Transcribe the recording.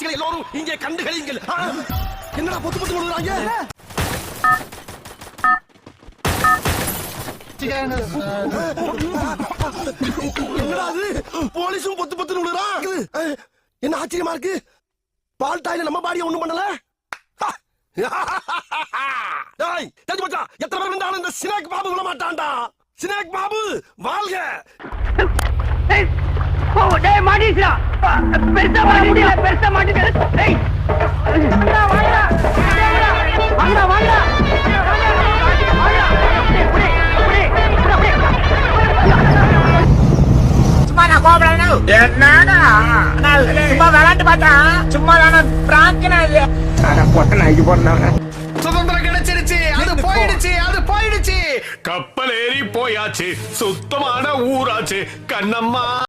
காட்சிகளை எல்லோரும் இங்கே கண்டுகளியுங்கள். என்னடா பொத்து பொத்து விழுறாங்க? என்னடா அது? போலீஸும் பொத்து பொத்து விழுறான். என்ன ஆச்சரியமா இருக்கு? பால் டாயில நம்ம பாடிய ஒண்ணும் பண்ணல. எத்தனை பேர் இருந்தாலும் இந்த சினேக் பாபு விட மாட்டான்டா. சினேக் பாபு வாழ்க. மாட்டிடுச்சா? பெருசா மாட்டிடுல, பெருசா மாட்டிடுல. சும்மா நான் கோபப்படணும். என்னடா சும்மா விளையாட்டு பார்த்தா சும்மா நான் பிராங்கனா சுதந்திரம் கிடைச்சிருச்சு. அது போயிடுச்சு, அது போயிடுச்சு. கப்பல் ஏறி போயாச்சு, சுத்தமான ஊராச்சு கண்ணம்மா.